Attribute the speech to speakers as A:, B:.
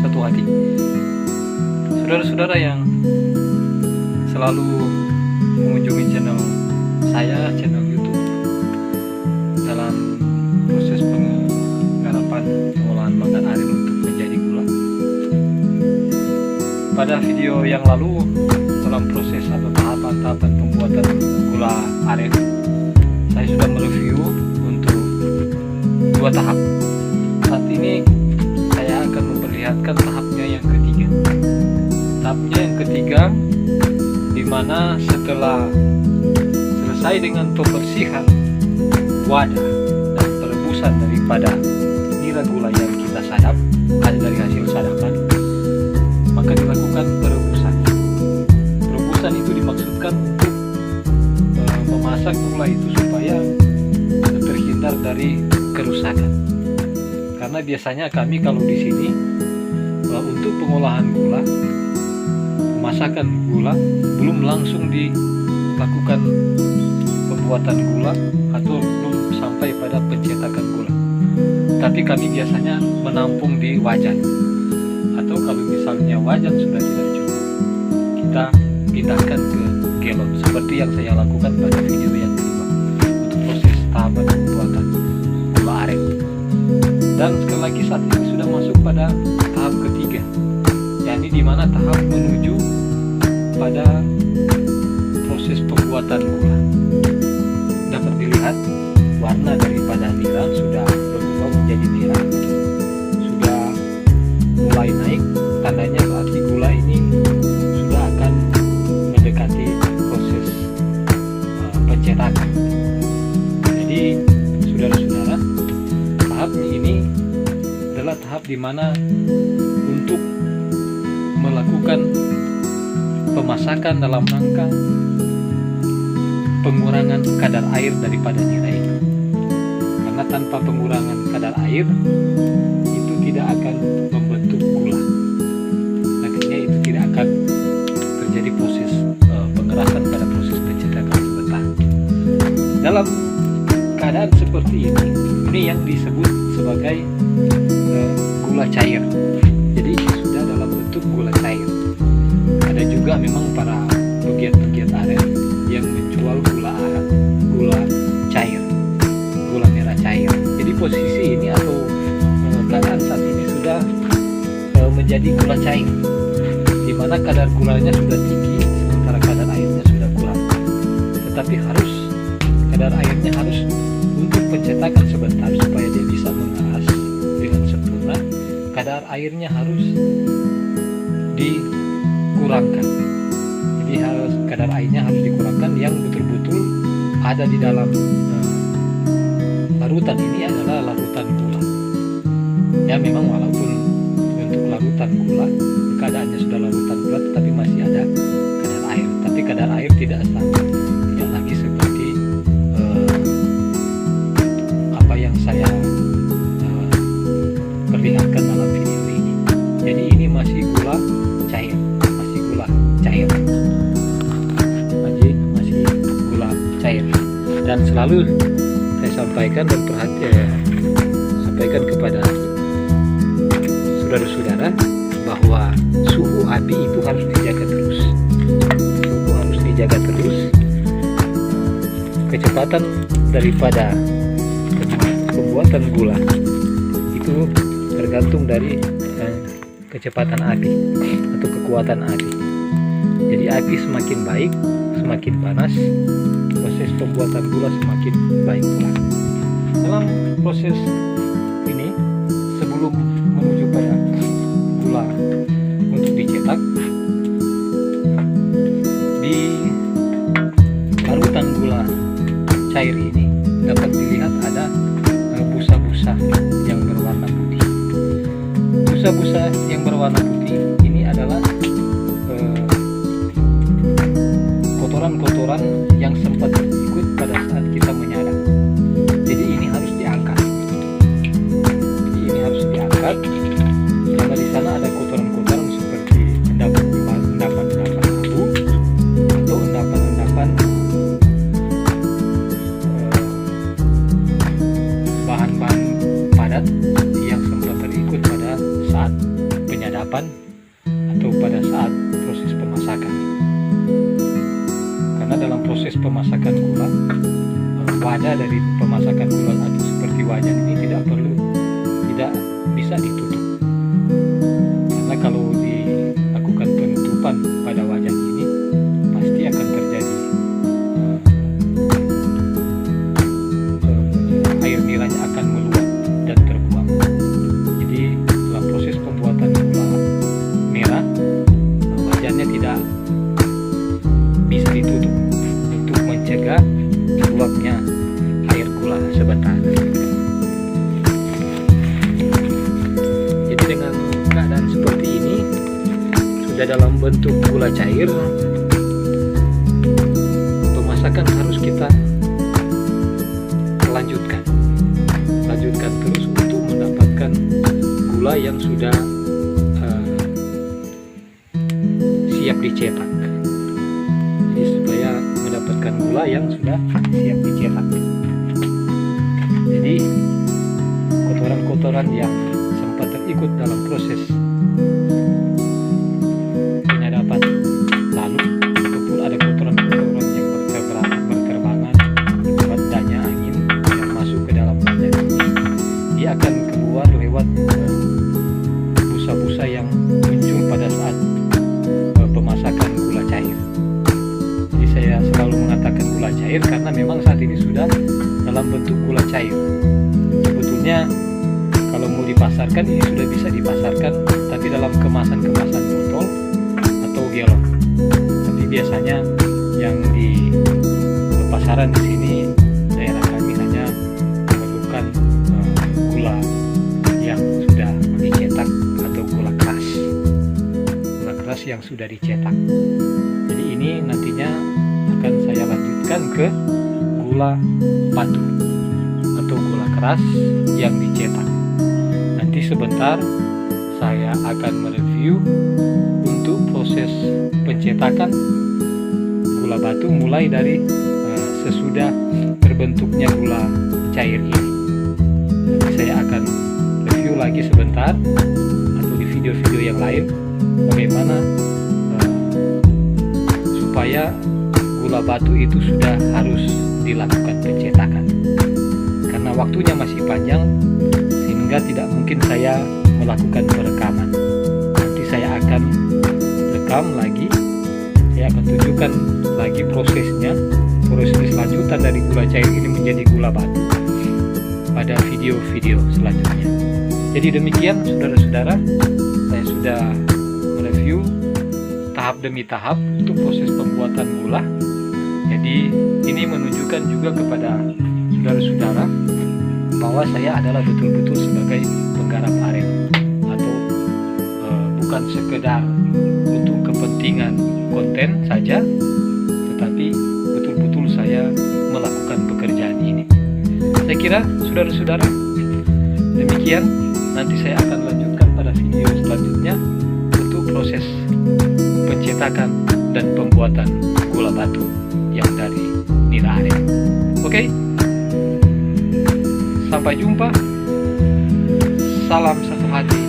A: satu hati. Saudara-saudara yang selalu mengunjungi channel saya, channel YouTube, dalam proses penggarapan pengolahan mangga aren untuk menjadi gula. Pada video yang lalu, dalam proses atau tahapan-tahapan pembuatan gula aren, saya sudah mereview untuk 2 tahap. Saat ini saya akan memperlihatkan tahapnya yang ketiga. Tahapnya yang ketiga, di mana setelah selesai dengan pembersihan wadah dan perebusan daripada nira gula yang kita sadap, ada dari hasil sadapan, maka dilakukan perebusan. Perebusan itu dimaksudkan untuk memasak gula itu supaya terhindar dari kerusakan. Karena biasanya kami kalau di sini untuk pengolahan gula, pemasakan gula, belum langsung dilakukan pembuatan gula atau belum sampai pada pencetakan gula. Tapi kami biasanya menampung di wajan, atau kalau misalnya wajan sudah tidak cukup, kita pindahkan ke galon seperti yang saya lakukan pada video yang kedua untuk proses tahapan pembuatan gula aren. Dan sekali lagi saat ini sudah masuk pada tahap ketiga, yakni di mana tahap menuju pada proses pembuatan gula. Dapat dilihat warna daripada nira sudah berubah menjadi merah, sudah mulai naik, tandanya berarti gula ini sudah akan mendekati proses pencetakan. Jadi saudara-saudara, tahap ini adalah tahap di mana untuk melakukan pemasakan dalam rangka pengurangan kadar air daripada nira itu. Karena tanpa pengurangan kadar air itu tidak akan membentuk gula. Akhirnya itu tidak akan terjadi proses pengerasan pada proses pencetakan sebentar. Dalam keadaan seperti ini yang disebut sebagai gula cair. Jadi sudah dalam bentuk gula cair. Ada juga memang para pegiat-pegiat aren yang menjual gula aren, gula cair, gula merah cair. Jadi posisi ini atau keadaan saat ini sudah menjadi gula cair, di mana kadar gulanya sudah tinggi sementara kadar airnya sudah kurang. Tetapi kadar airnya harus untuk pencetakan sebentar supaya dia bisa mengeras dengan sempurna. Kadar airnya harus dikurangkan. Jadi kadar airnya harus dikurangkan, yang betul-betul ada di dalam larutan ini adalah larutan gula. Ya memang walaupun untuk larutan gula keadaannya sudah larutan gula, tetapi masih ada kadar air. Tapi kadar air tidak lagi seperti apa yang saya perlihatkan dalam video ini. Jadi ini masih gula cair, masih gula cair. Masih gula cair. Dan selalu saya sampaikan dan sampaikan kepada saudara-saudara bahwa suhu api itu harus dijaga terus. Suhu harus dijaga terus. Kecepatan daripada pembuatan gula itu tergantung dari kecepatan api atau kekuatan api. Jadi api semakin baik, semakin panas, proses pembuatan gula semakin baik pula. Dalam proses ini, sebelum menuju pada gula untuk dicetak, di larutan gula cair ini dapat dilihat ada busa-busa yang berwarna putih. Busa-busa yang berwarna putih ini adalah kotoran-kotoran yang sempat ikut pada saat kita menyadap. Jadi ini harus diangkat. Karena di sana ada kotoran-kotoran seperti endapan-endapan abu atau endapan-endapan bahan-bahan padat yang sempat terikut pada saat penyadapan. penyerapan atau pada saat proses pemasakan. Karena dalam proses pemasakan gula, wadah dari pemasakan gula atau seperti wajan ini tidak bisa ditutup. Karena kalau dilakukan penutupan pada wajan ini pasti akan terjadi air niranya akan meluap dan terbuang. Jadi dalam proses pembuatan gula merah, wajannya tidak bisa ditutup untuk mencegah meluapnya air gula sebentar. Jadi dengan keadaan seperti ini, sudah dalam bentuk gula cair, pemasakan harus kita lanjutkan terus untuk mendapatkan gula yang sudah siap dicetak. Jadi supaya mendapatkan gula yang sudah siap dicetak. Jadi kotoran-kotoran yang sempat terikut dalam proses penyadapan lalu, ataupun ada kotoran-kotoran yang berterbangan lewat danya angin yang masuk ke dalam wajan ini, dia akan keluar lewat busa-busa yang muncul pada saat pemasakan gula cair. Jadi saya selalu mengatakan gula cair karena memang saat ini sudah dalam bentuk gula cair. Sebetulnya kalau mau dipasarkan ini sudah bisa dipasarkan, tapi dalam kemasan-kemasan botol atau galon. Tapi biasanya yang di pasaran di sini daerah kami hanya memerlukan gula yang sudah dicetak atau gula keras yang sudah dicetak. Jadi ini nantinya akan saya lanjutkan ke gula batu atau gula keras yang dicetak. Nanti sebentar saya akan mereview untuk proses pencetakan gula batu mulai dari sesudah terbentuknya gula cair ini. Nanti saya akan review lagi sebentar atau di video-video yang lain bagaimana supaya gula batu itu sudah harus dilakukan pencetakan. Karena waktunya masih panjang sehingga tidak mungkin saya melakukan perekaman. Nanti saya akan rekam lagi, saya akan tunjukkan lagi prosesnya, proses lanjutan dari gula cair ini menjadi gula batu pada video-video selanjutnya. Jadi demikian saudara-saudara, saya sudah mereview tahap demi tahap untuk proses pembuatan gula. Jadi ini menunjukkan juga kepada saudara-saudara bahwa saya adalah betul-betul sebagai penggarap aren, atau bukan sekedar untuk kepentingan konten saja, tetapi betul-betul saya melakukan pekerjaan ini. Saya kira saudara-saudara demikian. Nanti saya akan lanjutkan pada video selanjutnya untuk proses pencetakan dan pembuatan gula batu yang dari nira aren. Oke, sampai jumpa. Salam satu hati.